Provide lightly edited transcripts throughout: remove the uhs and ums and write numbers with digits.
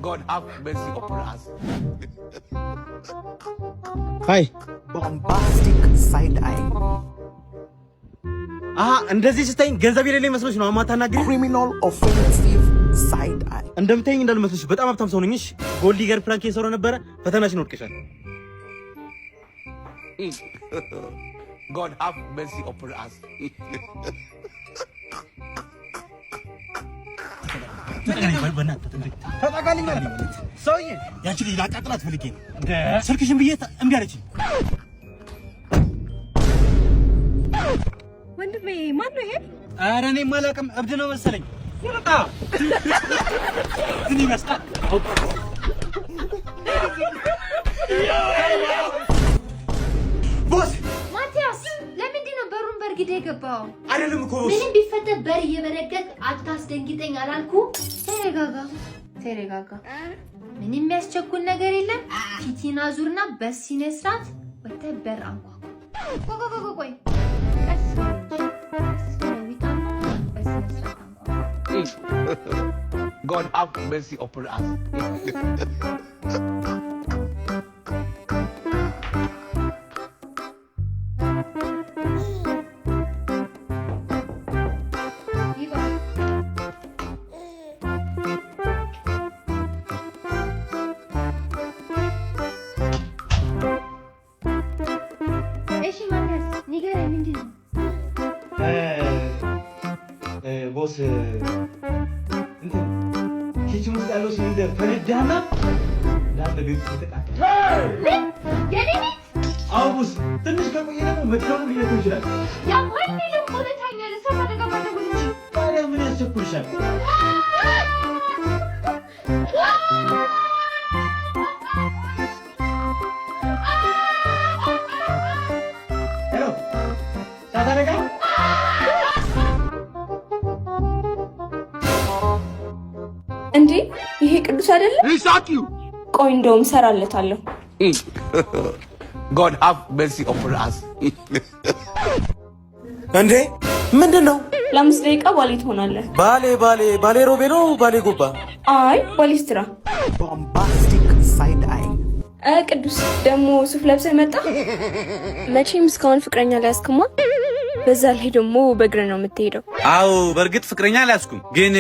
God have mercy upon us. Hi. Bombastic side eye. እንደዚህ ስታይኝ ገንዘብ የሌለኝ መስሎሽ ነው አማታናግሪ? Criminal offensive side eye. እንደምታይኝ እንዳልመስልሽ በጣም ሀብታም ሰው ነኝ። እሺ ጎልድ ዲገር ፕራንክ እየሰራሁ ነበረ። ፈተናሽን ወድቀሻል። God have mercy upon us. ተጠቃልኝ ሰውዬ ያቺ ልጅ ላቃጥላት ፈልጌ ነው። ስልክሽን ብዬ እምቢ አለችኝ። ወንድሜ ማን ነው ይሄ? ኧረ እኔ የማላውቅም እብድ ነው መሰለኝ። ወጣ ግን ይመስላል። ቦስ ማቲያስ ለምንድን ነው በሩን በርግደህ የገባው? አይደለም እኮ ቦስ። ምንም ቢፈጠር በር እየበረገግ አታስደንግጠኝ አላልኩ? ተረጋጋ። ምንም የሚያስቸኩል ነገር የለም። ፊትና ዙርና በሲነ ስርዓት ወጥተህ በር አንኳኳ። ቆይ God have mercy upon us. ቦስ እንትን ኪችን ውስጥ ያለው ሲሊንደር ፈነዳና እንዳለ ቤቱ ተቃጠለ። አዎ ቦስ፣ ትንሽ ከቆየ ደግሞ መድረሙ ሊነኩ ይችላል። ታዲያ ምን ያስቸኩልሻል? ሄሎ ሳታረጋ እንዴ ይሄ ቅዱስ አይደለ? ቆይ እንደውም ሰራለታለሁ። God have mercy upon us. እንዴ ምንድነው? ለ5 ደቂቃ ባሌ ትሆናለህ። ባሌ ሮቤ ነው ባሌ ጎባ? አይ ባሊስትራ። Bombastic side eye. ቅዱስ ደግሞ ሱፍ ለብሰህ መጣ። መቼም እስካሁን ፍቅረኛ ሊያስክማ። በዛ ላይ ደግሞ በእግር ነው የምትሄደው። አዎ በእርግጥ ፍቅረኛ አልያዝኩም፣ ግን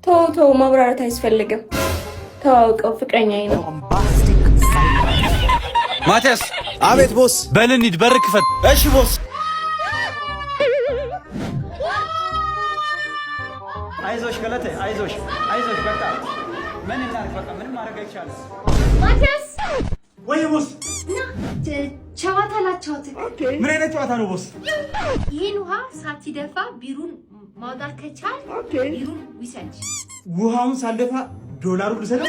ተው ማብራራት አያስፈልግም። ተዋውቀው ፍቅረኛዬ ነው። Bombastic side eye. ማቲያስ። አቤት ቦስ። በል እንሂድ፣ በር ክፈት። እሺ ቦስ። አይዞሽ ገለቴ፣ አይዞሽ በቃ ምን እናድርግ፣ በቃ ምንም ማድረግ አይቻልም። ማቲያስ ወይ ቦስ፣ ጨዋታ ላጫውትህ። ምን አይነት ጨዋታ ነው ቦስ? ይህን ውሃ ሳትደፋ ቢሩን ማውጣት ከቻል ቢሩን ውሰድ። ውሃውን ሳልደፋ ዶላሩ ልሰደው?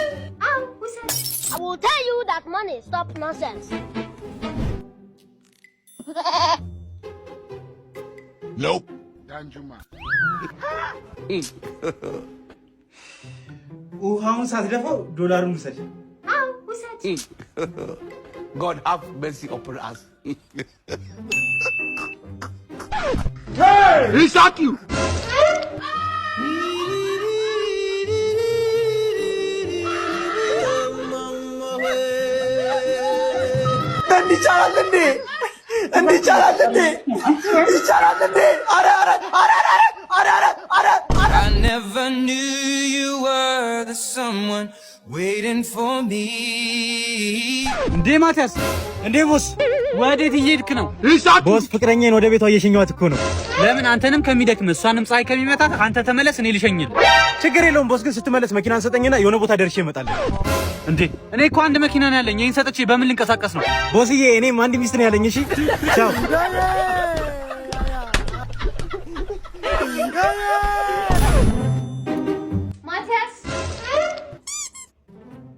አዎ ውሰድ። I will tell you that money. Stop nonsense. Nope. ውሃውን ሳትደፋው ዶላሩን ልሰድ? አዎ ውሰድ። God have mercy upon us. He shot you. እንዲቻላል እንዴ? አረ I never knew you were the someone waiting for me. እንዴ ማቲያስ፣ እንዴ ቦስ፣ ወዴት እየሄድክ ነው? ቦስ ፍቅረኛዬን ወደ ቤቷ እየሸኘኋት እኮ ነው። ለምን አንተንም ከሚደክም እሷንም ፀሐይ ከሚመታት አንተ ተመለስ፣ እኔ ልሸኝል። ችግር የለውም ቦስ፣ ግን ስትመለስ መኪናን ሰጠኝና የሆነ ቦታ ደርሼ እመጣለሁ። እንዴ እኔ እኮ አንድ መኪና ነው ያለኝ፣ ይሄን ሰጥቼ በምን ልንቀሳቀስ ነው? ቦስዬ፣ እኔም አንድ ሚስት ነው ያለኝ። እሺ ቻው።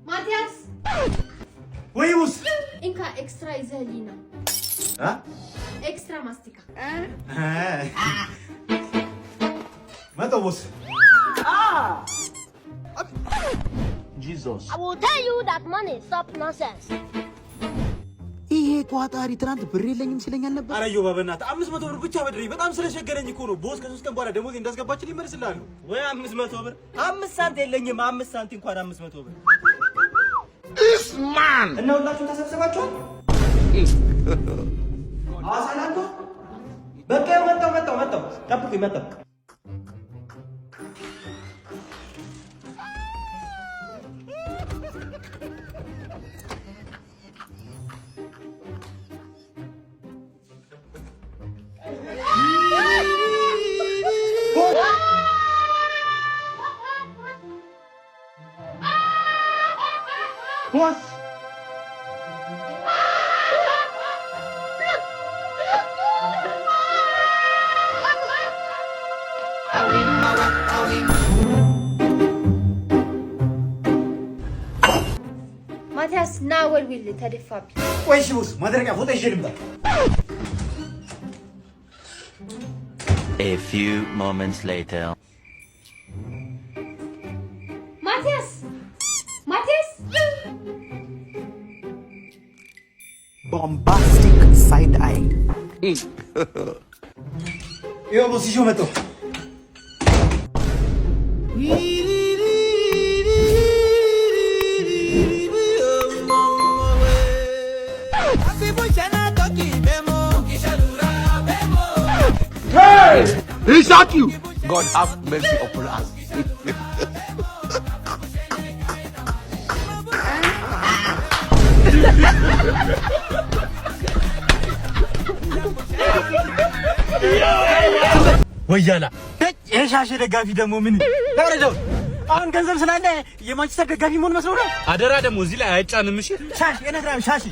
ማቲያስ ወይ ቦስ፣ እንካ ኤክስትራ ይዘህልኝ ነው። ኤክስትራ ማስቲካ መጣሁ ቦስ። Jesus. I will tell you that money. Stop nonsense. ይሄ ቋጣሪ ትናንት ብር የለኝም ሲለኛል ነበር። አረ ዮባ በእናትህ 500 ብር ብቻ በድረኝ በጣም ስለሸገረኝ እኮ ነው። ቦስ ከ3 ቀን በኋላ ደሞዝ እንዳስገባችልኝ ይመልስልሃል ወይ? 500 ብር 5 ሳንቲም የለኝም። 5 ሳንቲም እንኳን 500 ብር This man! እና ሁላችሁም ተሰብስባችኋል? አሳላንቶ በቃ መጣው ጠብቁኝ መጣው What? ማቲያስ ና ወልዊል ተደፋብኝ። ቆይ እሺ ቦስ ማድረቂያ ፎቶ ይዤ ልምጣ። A few moments later. ማቲያስ Bombastic side eye. ይኸው ቦስ ይዤው መጣሁ። Hey! He shot you! God have mercy upon us. ወያላ የሻሽ ደጋፊ ደግሞ ምን ታረደው? አሁን ገንዘብ ስላለ የማንቸስተር ደጋፊ መሆን መስሎ ነው። አደራ ደግሞ እዚህ ላይ አይጫንም። እሺ ሻሽ የነግራም ሻሽ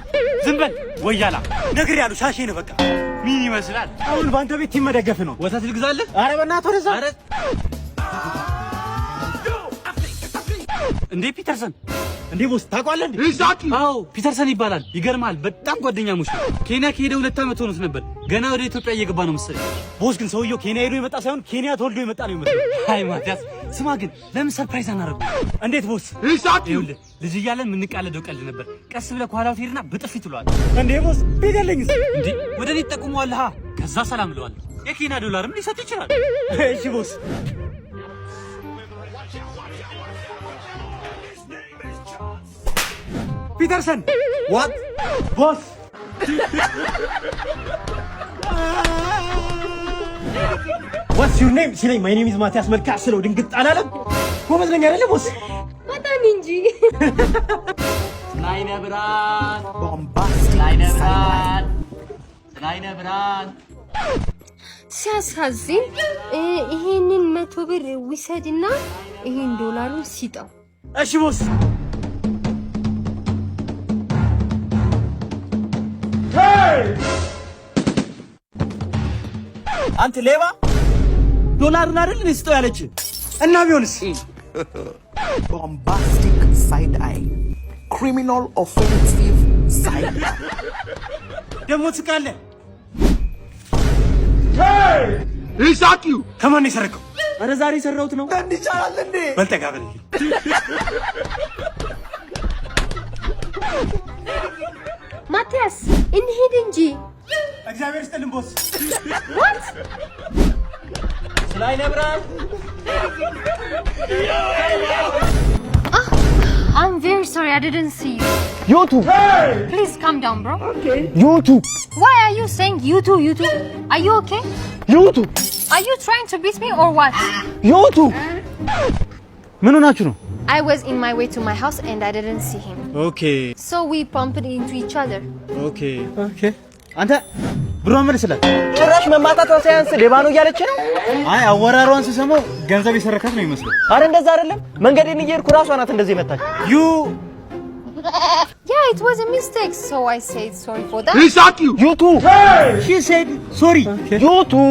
ዝም በል ወያላ ነግሬሃለሁ። ሻሽ ነው በቃ ምን ይመስላል? አሁን ባንተ ቤት ቲም መደገፍ ነው። ወተት ልግዛለህ? አረ በእናትህ ወደዛ። አረ እንዴ ፒተርሰን እንዴ ቦስ ታውቀዋለህ እንዴ? አዎ ፒተርሰን ይባላል። ይገርማል በጣም ጓደኛሞች ነው። ኬንያ ከሄደ 2 ዓመት ሆኖት ነበር። ገና ወደ ኢትዮጵያ እየገባ ነው መሰለኝ። ቦስ ግን ሰውየው ኬንያ ሄዶ የመጣ ሳይሆን ኬንያ ተወልዶ የመጣ ነው ይመስላል። አይ ማቲያስ ስማ ግን ለምን ሰርፕራይዝ አናደርጉ? እንዴት ቦስ? ይኸውልህ ልጅ እያለን የምንቃለደው ቀልድ ነበር። ቀስ ብለህ ከኋላው ትሄድና በጥፊ ትለዋለህ። እንዴ ቦስ ቤት ያለኝስ እንዴ ወደ እኔ ትጠቁመዋለህ። ከዛ ሰላም እለዋለሁ። የኬንያ ዶላርም ሊሰጥ ይችላል። እሺ ቦስ ፒተርሰን what boss what's your name ሲለኝ my name is ማቲያስ መልካ ስለው ድንግጥ አላለም። ጎበዝ ነኝ አይደለ ቦስ? በጣም እንጂ ስናይነብራን Bombastic ስናይነብራን ሲያሳዝን። ይሄንን 100 ብር ውሰድና ይሄን ዶላሩን ሲጣው። እሺ ቦስ አንተ ሌባ ዶላርን አይደል እንስጠው ያለች እና ቢሆንስ? bombastic side eye. Criminal offensive side eye. ደግሞ ትስቃለህ። Hey! He shot you! ከማን የሰረቀው? አረ ዛሬ የሰራሁት ነው። እንዴ ይቻላል እንዴ? በልጠጋ በል ማቲያስ እንሂድ እንጂ። እግዚአብሔር ይስጥልን ቦስ። what ስናይነብራን I'm very sorry I didn't see you. you too. Please calm down, bro. you too. Why are you saying you too? Are you okay? you too. Are you trying to beat me or what? you too. ምን ሆናችሁ ነው? I was in my way to my house and I didn't see him. Okay. So we bumped into each other. Okay. አንተ ብሮ መልስላት። ጭራሽ መማታቷ ሳያንስ ሌባ ነው እያለች ነው። አይ አወራሯን ስሰማው ገንዘብ የሰረካት ነው ይመስለው። አረ እንደዛ አይደለም። መንገዴን እየሄድኩ ራሷ ናት እንደዚህ መታች። Yeah, it was a mistake, so I said sorry for that. He shot you! you too. she said sorry. you too.